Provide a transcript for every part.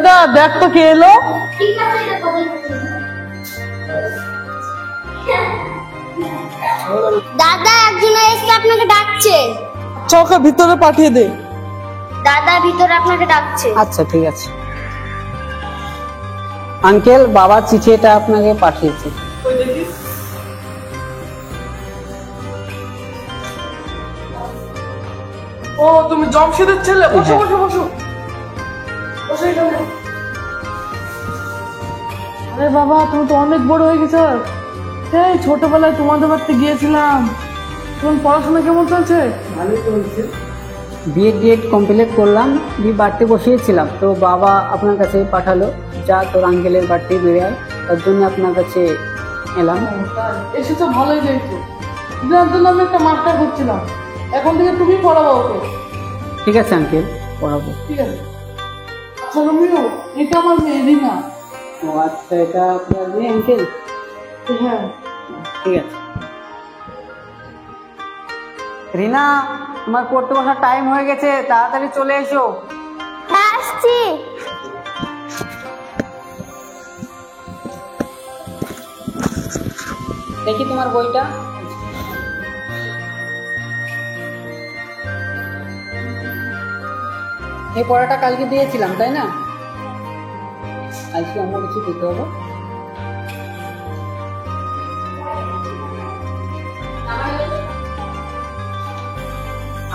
দাদা দেখ তো কে এলো। দাদা একজন এসে আপনাকে ডাকছে। ওকে ভিতরে পাঠিয়ে দে। দাদা ভিতরে আপনাকে ডাকছে। আচ্ছা ঠিক আছে। আঙ্কেল, বাবা চিঠিটা আপনাকে পাঠিয়েছে। ও তুমি জমশেদের ছেলে, বসো বসো বসো বসো এখানে। আরে বাবা তুমি তো অনেক বড় হয়ে গেছো। সেই ছোটবেলায় তোমাদের বাড়িতে গিয়েছিলাম। তোমার পড়াশোনা কেমন চলছে? ভালোই চলছে। বিএড কমপ্লিট করলাম, বাড়িতে বসিয়েছিলাম, তো বাবা আপনার কাছে পাঠালো, যা তোর আঙ্কেলের বাড়িতে বেড়ে আয়, তার জন্য আপনার কাছে এলাম। এসেছো ভালোই যাইছো। যার জন্য আমি একটা মাস্টার করছিলাম, এখন থেকে তুমি পড়াবো ওকে। ঠিক আছে আঙ্কেল, পড়াবো। ঠিক আছে। আচ্ছা রমিও, এটা আমার মেয়ে রিনা। ও আচ্ছা, এটা আপনার মেয়ে আঙ্কেল? হ্যাঁ ঠিক আছে। রিনা, তোমার পড়তে বসার টাইম হয়ে গেছে, তাড়াতাড়ি চলে এসো। আসছি। দেখি তোমার বইটা। এই পড়াটা কালকে দিয়েছিলাম তাই না? আজকে অন্য কিছু দিতে হবে।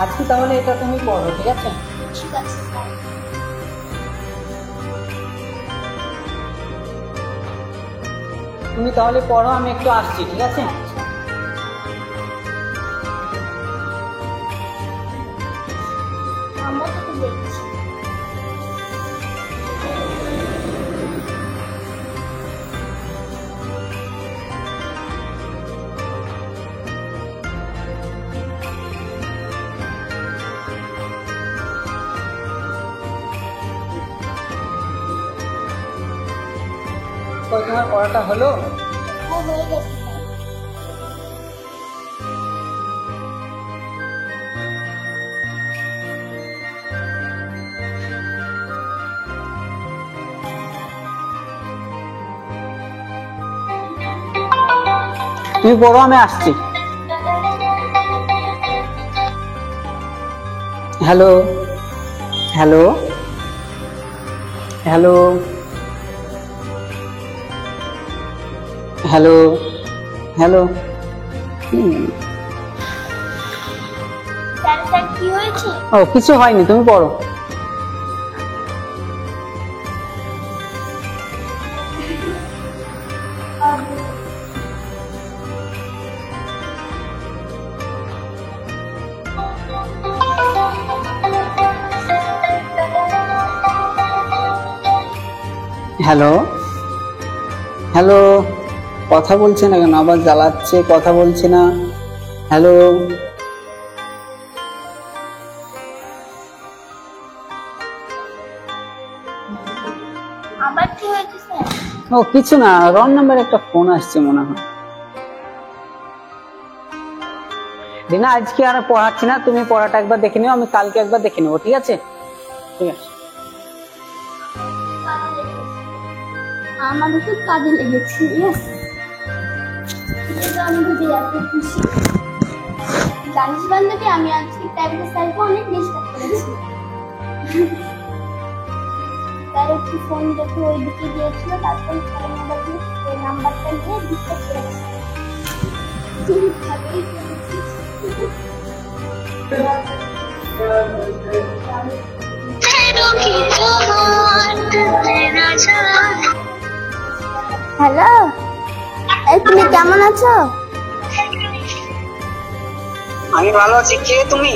আজকে তাহলে এটা তুমি পড়ো, ঠিক আছে? ঠিক আছে স্যার। তুমি তাহলে পড়ো, আমি একটু আসছি, ঠিক আছে? আমরা তো দেখছি। তোমার পড়াটা হলো? হ্যাঁ হয়ে গেছে স্যার। তুমি পড়ো, আমি আসছি। Hello hello hello hello hello. Sir sir কি হয়েছে? ও কিছু হয়নি, তুমি পড়ো। হ্যালো হ্যালো, কথা বলছে না কেন? আবার জ্বালাচ্ছে, কথা বলছে না। হ্যালো আবার কি হয়েছে স্যার? ও কিছু না, রং নাম্বার একটা ফোন আসছে মনে হয়। রিনা, আজকে আর পড়াচ্ছি না, তুমি পড়াটা একবার দেখে নিও, আমি কালকে একবার দেখে নেবো, ঠিক আছে? ঠিক আছে। আমাদের খুব কাজে লেগেছে। আমি বুঝে যাচ্ছি খুশি। জানিস বান্ধবী, আমি আজকে প্রাইভেট স্যারকে অনেক ডিস্টার্ব করেছি। তার একটু ফোন দেখে ওই দিকে গিয়েছিল, তারপর স্যারের মোবাইল দিয়ে ওই নাম্বারটা নিয়ে ডিস্টার্ব করেছি। ভালোই হ্যালো, এই তুমি কেমন আছো? আমি ভালো আছি। কে তুমি?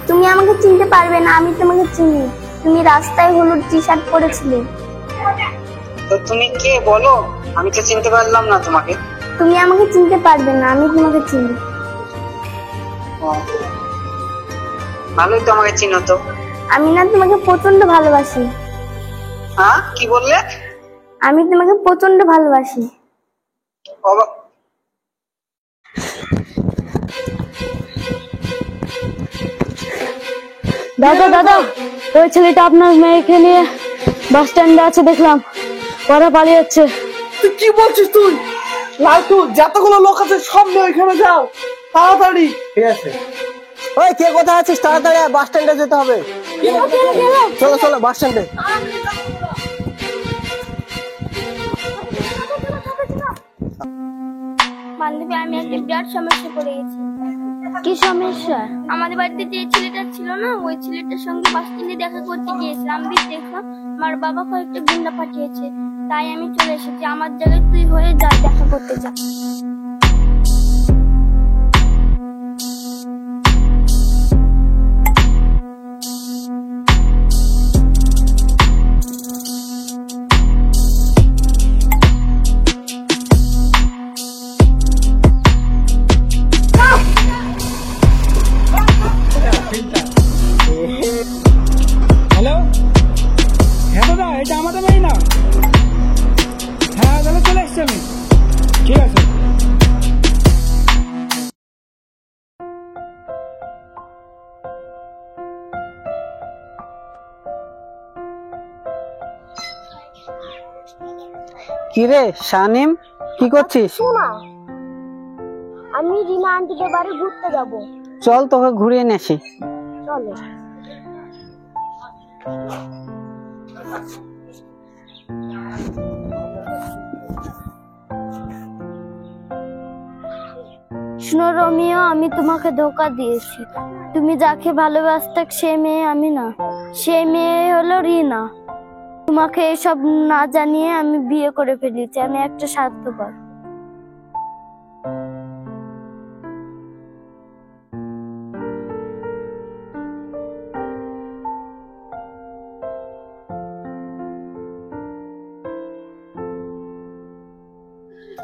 তুমি আমাকে চিনতে পারবে না, আমি তোমাকে চিনি। তুমি রাস্তায় হলুদ টি শার্ট পরেছিলে। তো তুমি কে বলো? আমি তো চিনতে পারলাম না তোমাকে। তুমি আমাকে চিনতে পারবে না, আমি তোমাকে চিনি। ভালোই তো আমাকে চিনো তো। আমি না তোমাকে প্রচন্ড ভালোবাসি। হ্যাঁ, কি বললে? আমি তোমাকে প্রচন্ড ভালোবাসি। দাদা দাদা, ওই ছেলেটা আপনার মেয়েকে নিয়ে বাস স্ট্যান্ডে আছে দেখলাম, ওরা পালিয়ে যাচ্ছে। তুই কি বলছিস তুই? লালটু, যতগুলো লোক আছে সব নিয়ে ওইখানে যাও তাড়াতাড়ি। ঠিক আছে। ওই কে কোথায় আছিস? তাড়াতাড়ি বাস স্ট্যান্ডে যেতে হবে। চলো চলো বাস স্ট্যান্ডে। বান্ধবী, আমি একটা বিরাট সমস্যা পড়ে গেছি। কি সমস্যা? আমাদের বাড়িতে যে ছেলেটা ছিল না, ওই ছেলেটার সঙ্গে বাস স্ট্যান্ডে দেখা করতে গিয়েছিলাম। আমি দেখলাম আমার বাবা কয়েকটা গুন্ডা পাঠিয়েছে, তাই আমি চলে এসেছি। আমার জায়গায় তুই হয়ে যা, দেখা করতে যা। হ্যালো, হ্যাঁ দাদা, এটা আমাদের বাড়ি না? হ্যাঁ দাদা, চলে এসছি আমি। ঠিক আছে। কিরে শানিম, কি করছিস? শোনা, আমি রিনা আন্টিদের বাড়ি ঘুরতে যাব। চল তোকে ঘুরিয়ে নিয়ে আসি। চলো। শোনো রোমিও, আমি তোমাকে ধোকা দিয়েছি। তুমি যাকে ভালোবাসতে সে মেয়ে আমি না, সে মেয়ে হলো রিনা। তোমাকে এসব না জানিয়ে আমি বিয়ে করে ফেলেছি। আমি একটা স্বার্থপর।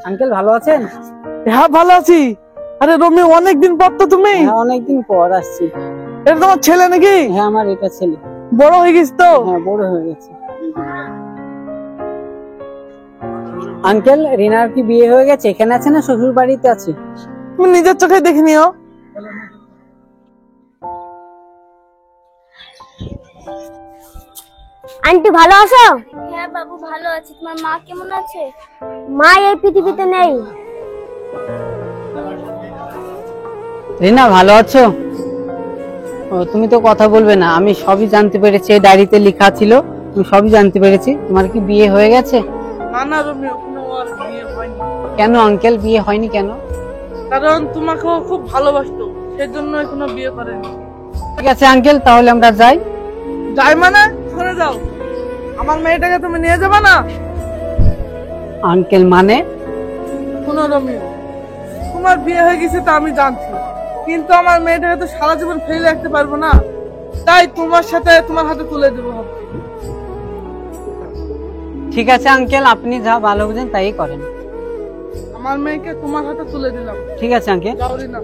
আঙ্কেল ভালো আছেন? হ্যাঁ ভালো আছি। আরে রমি, অনেকদিন পর তো তুমি। হ্যাঁ, অনেকদিন পর আসছি। এটা তোমার ছেলে নাকি? হ্যাঁ, আমার এটা ছেলে। বড় হয়ে গেছে তো? হ্যাঁ, বড় হয়ে গেছে। আঙ্কেল, রিনার কি বিয়ে হয়ে গেছে? এখানে আছে না শ্বশুর বাড়িতে আছে? তুমি নিজের চোখে দেখে নিও। আন্টি ভালো আছো? হ্যাঁ বাবু, ভালো আছি। তোমার মা কেমন আছে? মা এই পৃথিবীতে নেই। রিনা ভালো আছো? ও, তুমি তো কথা বলবে না। আমি সবই জানতে পেরেছি, এই ডায়েরিতে লেখা ছিল। তুমি সবই জানতে পেরেছি। তোমার কি বিয়ে হয়ে গেছে? না না রমি, ওখানে আর বিয়ে হয়নি। কেন আঙ্কেল, বিয়ে হয়নি কেন? কারণ তোমাকেও খুব ভালোবাসতো, সেজন্য এখনো বিয়ে করেনি। ঠিক আছে আঙ্কেল, তাহলে আমরা যাই। যাই মানে? শুনে যাও, আমার মেয়েটাকে তুমি নিয়ে যাবে না? আঙ্কেল মানে? শোনো রমিও, তোমার বিয়ে হয়ে গেছে তা আমি জানছি, কিন্তু আমার মেয়েটাকে তো সারা জীবন ফেলে রাখতে পারবো না। তাই তোমার সাথে তোমার হাতে তুলে দেবো ভাবছি। ঠিক আছে আঙ্কেল, আপনি যা ভালো বুঝেন তাই করেন। আমার মেয়েকে তোমার হাতে তুলে দিলাম। ঠিক আছে আঙ্কেল। যাও রিনা।